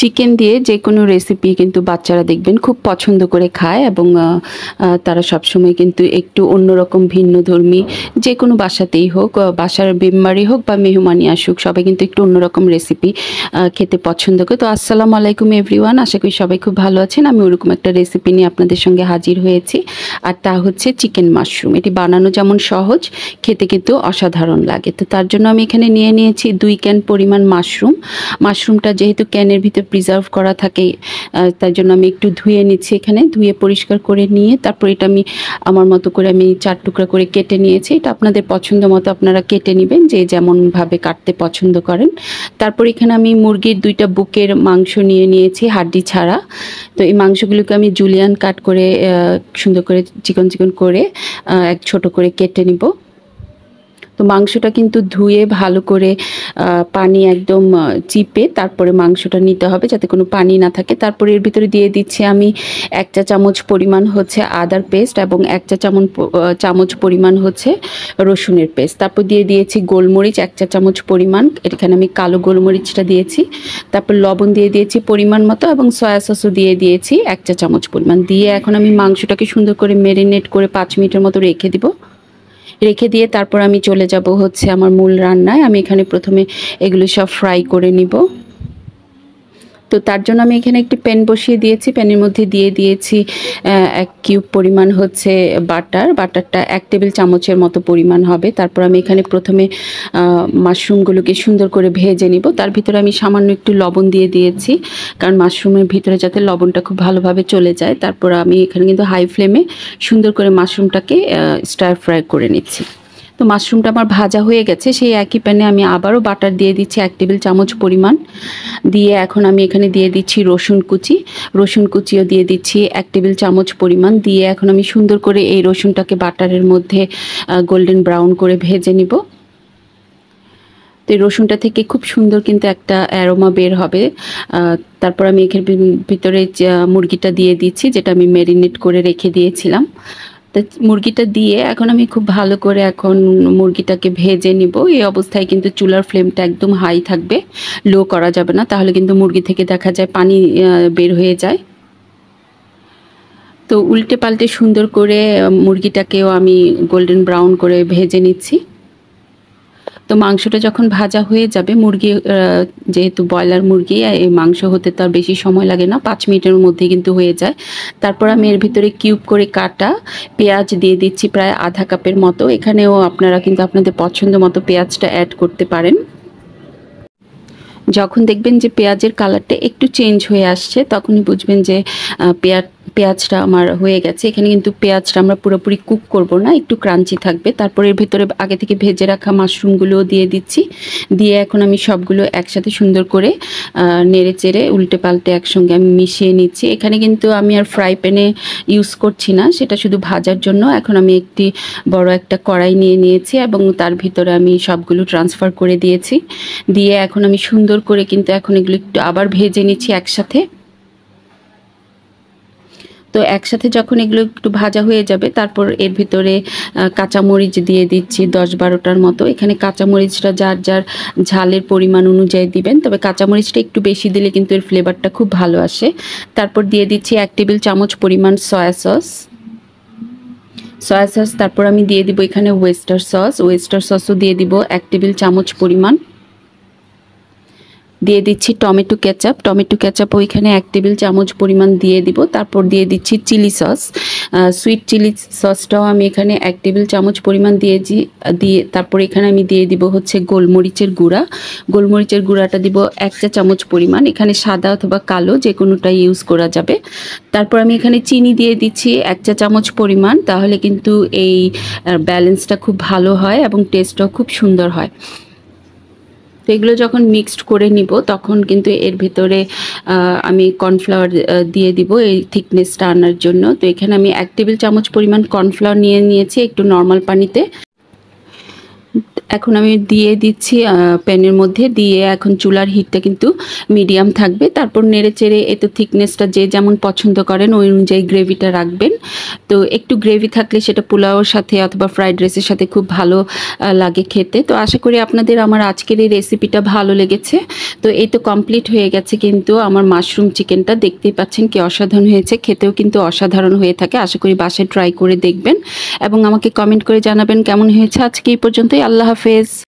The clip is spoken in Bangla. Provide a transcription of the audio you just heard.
চিকেন দিয়ে যে কোনো রেসিপি কিন্তু বাচ্চারা দেখবেন খুব পছন্দ করে খায় এবং তারা সবসময় কিন্তু একটু অন্যরকম ভিন্নধর্মী যে কোনো বাসাতেই হোক, বাসার মেম্বারই হোক বা মেহমানি আসুক, সবাই কিন্তু একটু অন্যরকম রেসিপি খেতে পছন্দ করে। তো আসসালামু আলাইকুম এভরিওয়ান, আশা করি সবাই খুব ভালো আছেন। আমি ওরকম একটা রেসিপি নিয়ে আপনাদের সঙ্গে হাজির হয়েছি, আর তা হচ্ছে চিকেন মাশরুম। এটি বানানো যেমন সহজ, খেতে কিন্তু অসাধারণ লাগে। তো তার জন্য আমি এখানে নিয়ে নিয়েছি 2 ক্যান পরিমাণ মাশরুম। মাশরুমটা যেহেতু ক্যানের ভিতর প্রিজার্ভ করা থাকে, তার জন্য আমি একটু ধুয়ে নিচ্ছি। এখানে ধুয়ে পরিষ্কার করে নিয়ে তারপর এটা আমি আমার মতো করে আমি 4 টুকরা করে কেটে নিয়েছি। এটা আপনাদের পছন্দ মতো আপনারা কেটে নেবেন, যে যেমনভাবে কাটতে পছন্দ করেন। তারপর এখানে আমি মুরগির 2টা বুকের মাংস নিয়ে নিয়েছি, হাড্ডি ছাড়া। তো এই মাংসগুলোকে আমি জুলিয়ান কাট করে সুন্দর করে চিকন চিকন করে এক ছোট করে কেটে নিব। তো মাংসটা কিন্তু ধুয়ে ভালো করে পানি একদম চিপে তারপরে মাংসটা নিতে হবে, যাতে কোনো পানি না থাকে। তারপরে এর ভিতরে দিয়ে দিচ্ছি আমি 1 চা চামচ পরিমাণ হচ্ছে আদার পেস্ট এবং 1 চা চামচ পরিমাণ হচ্ছে রসুনের পেস্ট। তারপর দিয়ে দিয়েছি গোলমরিচ 1 চা চামচ পরিমাণ, এখানে আমি কালো গোলমরিচটা দিয়েছি। তারপর লবণ দিয়ে দিয়েছি পরিমাণ মতো এবং সয়া সসও দিয়ে দিয়েছি 1 চা চামচ পরিমাণ। দিয়ে এখন আমি মাংসটাকে সুন্দর করে ম্যারিনেট করে 5 মিনিটের মতো রেখে দিয়ে তারপর আমি চলে যাব হচ্ছে আমার মূল রান্নায়। আমি এখানে প্রথমে এগুলো সব ফ্রাই করে নিব। তো তার জন্য আমি এখানে একটি প্যান বসিয়ে দিয়েছি। প্যানের মধ্যে দিয়ে দিয়েছি 1 কিউব পরিমাণ হচ্ছে বাটারটা 1 টেবিল চামচের মতো পরিমাণ হবে। তারপর আমি এখানে প্রথমে মাশরুমগুলোকে সুন্দর করে ভেজে নিব। তার ভিতরে আমি সামান্য একটু লবণ দিয়ে দিয়েছি, কারণ মাশরুমের ভিতরে যাতে লবণটা খুব ভালোভাবে চলে যায়। তারপর আমি এখানে কিন্তু হাই ফ্লেমে সুন্দর করে মাশরুমটাকে স্টার ফ্রাই করে নিচ্ছি। তো মাশরুমটা আমার ভাজা হয়ে গেছে। সেই একই প্যানে আমি আবারও বাটার দিয়ে দিচ্ছি 1 টেবিল চামচ পরিমাণ। দিয়ে এখন আমি এখানে দিয়ে দিচ্ছি রসুন কুচিও দিয়ে দিচ্ছি 1 টেবিল চামচ পরিমাণ। দিয়ে এখন আমি সুন্দর করে এই রসুনটাকে বাটারের মধ্যে গোল্ডেন ব্রাউন করে ভেজে নিব। তো এই রসুনটা থেকে খুব সুন্দর কিন্তু একটা অ্যারোমা বের হবে। তারপর আমি এখানে ভিতরে মুরগিটা দিয়ে দিচ্ছি, যেটা আমি ম্যারিনেট করে রেখে দিয়েছিলাম। তো মুরগিটা দিয়ে এখন আমি খুব ভালো করে এখন মুরগিটাকে ভেজে নিব। এই অবস্থায় কিন্তু চুলার ফ্লেমটা একদম হাই থাকবে, লো করা যাবে না, তাহলে কিন্তু মুরগি থেকে দেখা যায় পানি বের হয়ে যায়। তো উল্টে পাল্টে সুন্দর করে মুরগিটাকেও আমি গোল্ডেন ব্রাউন করে ভেজে নিচ্ছি। তো মাংসটা যখন ভাজা হয়ে যাবে, যেহেতু ব্রয়লার মুরগি, এই মাংস হতে তার বেশি সময় লাগে না, 5 মিনিটের মধ্যে কিন্তু হয়ে যায়। তারপর আমি এর ভিতরে কিউব করে কাটা পেঁয়াজ দিয়ে দিচ্ছি প্রায় আধা কাপের মতো। এখানেও আপনারা কিন্তু আপনাদের পছন্দ মতো পেঁয়াজটা অ্যাড করতে পারেন। যখন দেখবেন যে পেঁয়াজের কালারটা একটু চেঞ্জ হয়ে আসছে, তখনই বুঝবেন যে পেঁয়াজটা আমার হয়ে গেছে। এখানে কিন্তু পেঁয়াজটা আমরা পুরোপুরি কুক করব না, একটু ক্রাঞ্চি থাকবে। তারপর এর ভিতরে আগে থেকে ভেজে রাখা মাশরুমগুলোও দিয়ে দিচ্ছি। দিয়ে এখন আমি সবগুলো একসাথে সুন্দর করে নেড়ে চেড়ে উল্টে পাল্টে একসঙ্গে আমি মিশিয়ে নিচ্ছি। এখানে কিন্তু আমি আর ফ্রাই প্যানে ইউজ করছি না, সেটা শুধু ভাজার জন্য। এখন আমি একটি বড় একটা কড়াই নিয়ে নিয়েছি এবং তার ভিতরে আমি সবগুলো ট্রান্সফার করে দিয়েছি। দিয়ে এখন আমি সুন্দর করে কিন্তু এখন এগুলো একটু আবার ভেজে নিচ্ছি একসাথে। তো একসাথে যখন এগুলো একটু ভাজা হয়ে যাবে, তারপর এর ভিতরে কাঁচামরিচ দিয়ে দিচ্ছি 10-12টার মতো। এখানে কাঁচামরিচটা যার যার ঝালের পরিমাণ অনুযায়ী দিবেন, তবে কাঁচামরিচটা একটু বেশি দিলে কিন্তু এর ফ্লেভারটা খুব ভালো আসে। তারপর দিয়ে দিচ্ছি 1 টেবিল চামচ পরিমাণ সয়া সস। তারপর আমি দিয়ে দিব এখানে ওয়েস্টার সসও দিয়ে দিব 1 টেবিল চামচ পরিমাণ। দিয়ে দিচ্ছি টমেটো কেচাপ ওইখানে 1 টেবিল চামচ পরিমাণ দিয়ে দিব। তারপর দিয়ে দিচ্ছি চিলি সস, সুইট চিলি সসটাও আমি এখানে 1 টেবিল চামচ পরিমাণ দিয়েছি। তারপর এখানে আমি দিয়ে দিব হচ্ছে গোলমরিচের গুঁড়াটা দিব 1 চা চামচ পরিমাণ। এখানে সাদা অথবা কালো যে কোনোটাই ইউজ করা যাবে। তারপর আমি এখানে চিনি দিয়ে দিচ্ছি 1 চা চামচ পরিমাণ, তাহলে কিন্তু এই ব্যালেন্সটা খুব ভালো হয় এবং টেস্টটাও খুব সুন্দর হয়। তো এগুলো যখন মিক্সড করে নিব, তখন কিন্তু এর ভিতরে আমি কর্নফ্লাওয়ার দিয়ে দিব এই থিকনেসটা আনার জন্য। তো এখানে আমি 1 টেবিল চামচ পরিমাণ কর্নফ্লাওয়ার নিয়েছি একটু নর্মাল পানিতে। এখন আমি দিয়ে দিচ্ছি প্যানের মধ্যে দিয়ে এখন চুলার হিটটা কিন্তু মিডিয়াম থাকবে। তারপর নেড়েচেড়ে এতে থিকনেসটা যে যেমন পছন্দ করেন ওই অনুযায়ী গ্রেভিটা রাখবেন। তো একটু গ্রেভি থাকলে সেটা পোলাওর সাথে অথবা ফ্রাইড রাইসের সাথে খুব ভালো লাগে খেতে। তো আশা করি আপনাদের আমার আজকের এই রেসিপিটা ভালো লেগেছে। তো এই তো কমপ্লিট হয়ে গেছে কিন্তু আমার মাশরুম চিকেনটা, দেখতেই পাচ্ছেন কি অসাধারণ হয়েছে, খেতেও কিন্তু অসাধারণ হয়ে থাকে। আশা করি বাসায় ট্রাই করে দেখবেন এবং আমাকে কমেন্ট করে জানাবেন কেমন হয়েছে। আজকে এই পর্যন্তই। আল্লাহ হাফেজ।